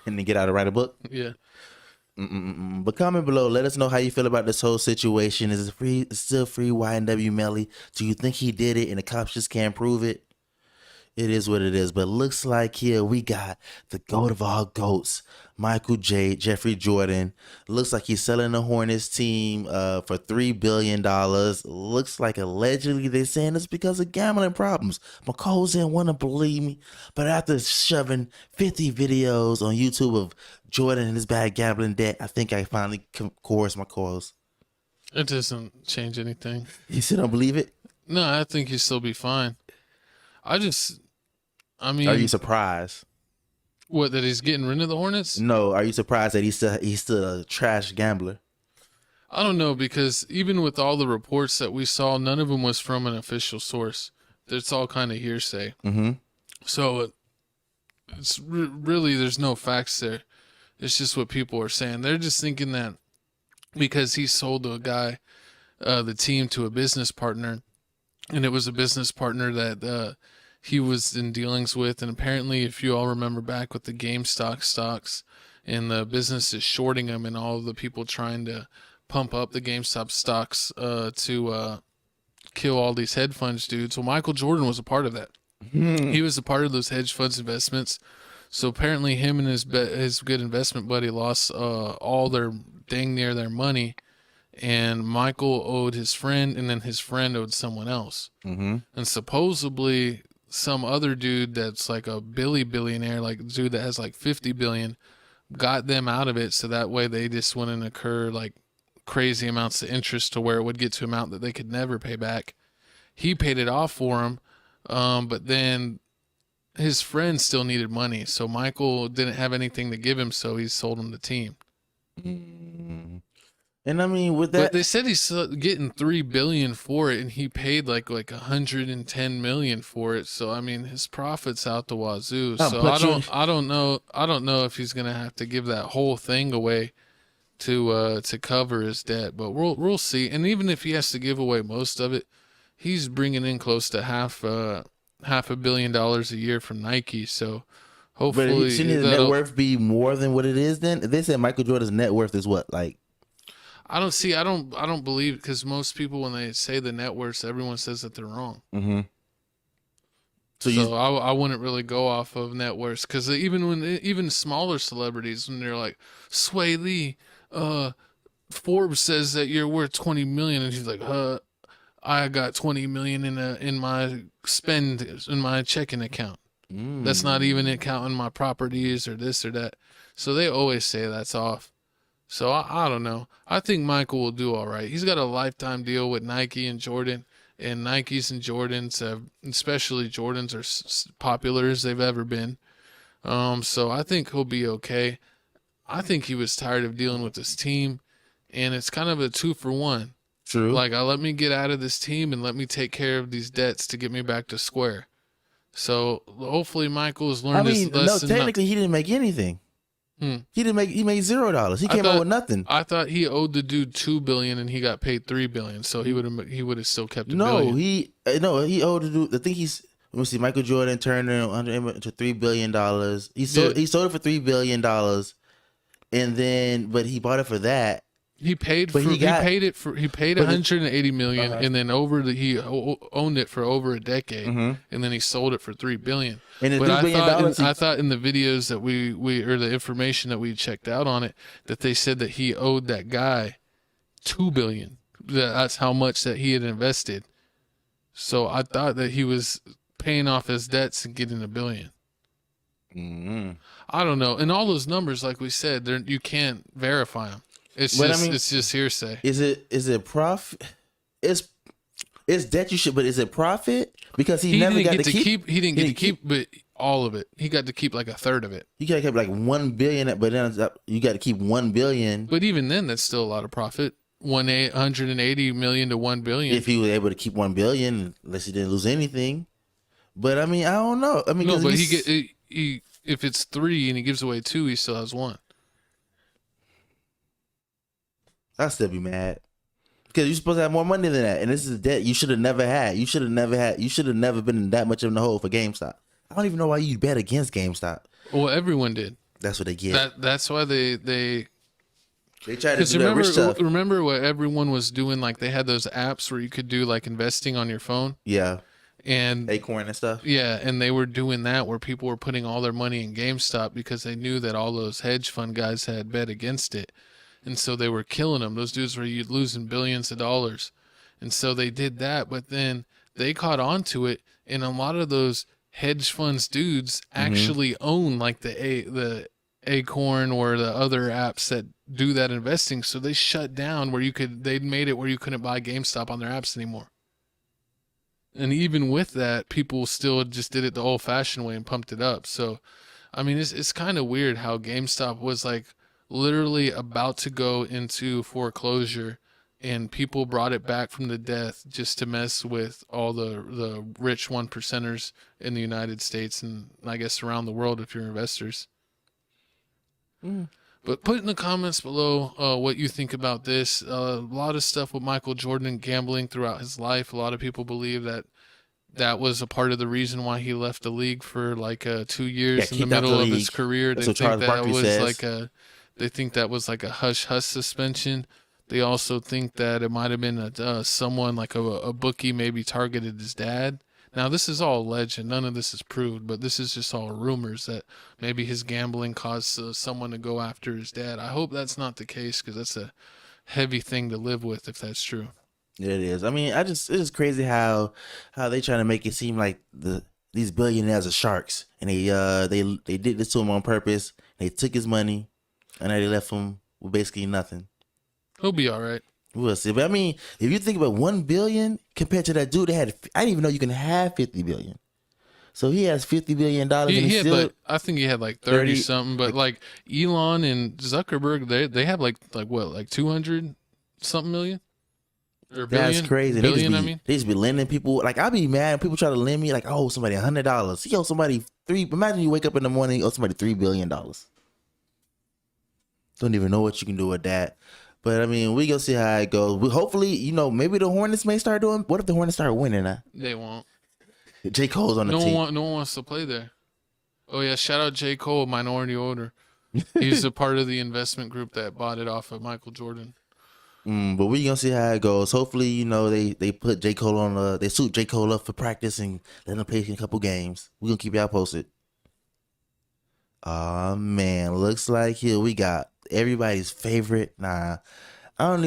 and then get out and write a book. Yeah. But comment below. Let us know how you feel about this whole situation. Is it free? It's still free YNW Melly? Do you think he did it and the cops just can't prove it? It is what it is. But looks like here we got the GOAT of all GOATs, Michael J. Jeffrey Jordan. Looks like he's selling the Hornets team for $3 billion. Looks like allegedly they're saying it's because of gambling problems. McColl's didn't want to believe me. But after shoving 50 videos on YouTube of Jordan and his bad gambling debt, I think I finally coerced my cause. It doesn't change anything. You still don't believe it? No, I think he'll still be fine. I mean, are you surprised? What, that he's getting rid of the Hornets? No, are you surprised that he's still a trash gambler? I don't know, because even with all the reports that we saw, none of them was from an official source. It's all kind of hearsay. Mm-hmm. So it's really, there's no facts there. It's just what people are saying. They're just thinking that because he sold a guy, the team, to a business partner, and it was a business partner that he was in dealings with. And apparently, if you all remember back with the GameStop stocks and the businesses shorting them and all of the people trying to pump up the GameStop stocks to kill all these hedge funds dudes. Well, Michael Jordan was a part of that. He was a part of those hedge funds investments. So apparently him and his good investment buddy lost all their dang near their money. And Michael owed his friend, and then his friend owed someone else. Mm-hmm. And supposedly some other dude that's like a billionaire, like a dude that has like 50 billion, got them out of it. So that way they just wouldn't incur like crazy amounts of interest to where it would get to an amount that they could never pay back. He paid it off for him. But then his friend still needed money. So Michael didn't have anything to give him. So he sold him the team. And I mean, with that, but they said he's getting $3 billion for it, and he paid like 110 million for it. So I mean, his profits out the wazoo. So I don't know if he's gonna have to give that whole thing away to cover his debt. But we'll see. And even if he has to give away most of it, he's bringing in close to half $500 million a year from Nike. So hopefully, but shouldn't his net worth be more than what it is? Then they said Michael Jordan's net worth is what, like. I don't believe, because most people, when they say the net worth, everyone says that they're wrong. Mm-hmm. So I wouldn't really go off of net worth, because even smaller celebrities, when they're like, Sway Lee, Forbes says that you're worth 20 million, and he's like, I got 20 million in my checking account. That's not even counting my properties or this or that. So they always say that's off. So I don't know. I think Michael will do all right. He's got a lifetime deal with Nike and Jordan, and Nikes and Jordans especially Jordans, are popular as they've ever been. So I think he'll be okay. I think he was tired of dealing with this team, and it's kind of a 2-for-1. True. Like, let me get out of this team and let me take care of these debts to get me back to square. So hopefully Michael's learned his lesson. No, technically he didn't make anything. He made $0. He came out with nothing. I thought he owed the dude $2 billion and he got paid $3 billion, so he would have still kept $1 billion. He owed the dude. I think he's. Let me see. Michael Jordan turned it into $3 billion. He sold it for $3 billion, and then he bought it for that. He paid 180 million, and then he owned it for over a decade, and then he sold it for $3 billion. And but I thought in the videos that we or the information that we checked out on it, that they said that he owed that guy $2 billion. That's how much that he had invested. So I thought that he was paying off his debts and getting $1 billion. I don't know. And all those numbers, like we said, you can't verify them. It's just hearsay. Is it profit? It's debt you should, but is it profit? Because he never got to keep. He didn't get to keep, but all of it. He got to keep like a third of it. You got to keep like $1 billion, but then you got to keep $1 billion. But even then, that's still a lot of profit. 180 million to $1 billion. If he was able to keep $1 billion, unless he didn't lose anything. But I mean, I don't know. I mean, no, but if it's 3 and he gives away 2, he still has 1. I'll still be mad because you're supposed to have more money than that, and this is a debt you should have never had. You should have never been in that much of the hole for GameStop. I don't even know why you bet against GameStop. Well, everyone did. That's what they get. That's why they They try to because do that rich stuff. remember what everyone was doing, like they had those apps where you could do like investing on your phone. Yeah, And Acorn and stuff. yeah, and they were doing that where people were putting all their money in GameStop because they knew that all those hedge fund guys had bet against it. And so they were killing them. Those dudes were losing billions of dollars. And so they did that, but then they caught on to it, and a lot of those hedge funds dudes actually own like the Acorn or the other apps that do that investing. So they shut down where they'd made it where you couldn't buy GameStop on their apps anymore. And even with that, people still just did it the old fashioned way and pumped it up. So, I mean, it's kind of weird how GameStop was like literally about to go into foreclosure, and people brought it back from the death just to mess with all the rich 1%ers in the United States and I guess around the world if you're investors. But put in the comments below what you think about this. A lot of stuff with Michael Jordan gambling throughout his life. A lot of people believe that was a part of the reason why he left the league for like 2 years in the middle of his career. They think that was they think that was like a hush hush suspension. They also think that it might have been someone like a bookie maybe targeted his dad. Now, this is all alleged. None of this is proved, but this is just all rumors that maybe his gambling caused someone to go after his dad. I hope that's not the case because that's a heavy thing to live with if that's true. It is. I mean, it's just crazy how they trying to make it seem like these billionaires are sharks, and they did this to him on purpose. They took his money, and they left him with basically nothing. He'll be all right. We'll see. But I mean, if you think about $1 billion compared to that dude that had, I didn't even know you can have $50 billion. So he has $50 billion. I think he had like 30 something. But like Elon and Zuckerberg, they have like what, like 200 something million or billion. That's crazy. They just be lending people. Like I'd be mad when people try to lend me. Like, oh, somebody $100. He owes somebody Imagine you wake up in the morning, you owe somebody $3 billion. Don't even know what you can do with that. But I mean, we gonna see how it goes. Hopefully, maybe the Hornets may start doing. What if the Hornets start winning? They won't. J. Cole's on the team. No one wants to play there. Oh yeah, shout out J. Cole, minority owner. He's a part of the investment group that bought it off of Michael Jordan. But we gonna see how it goes. Hopefully, they put J. Cole on. They suit J. Cole up for practice and let him play in a couple games. We gonna keep y'all posted. Oh man, looks like here we got everybody's favorite. I don't even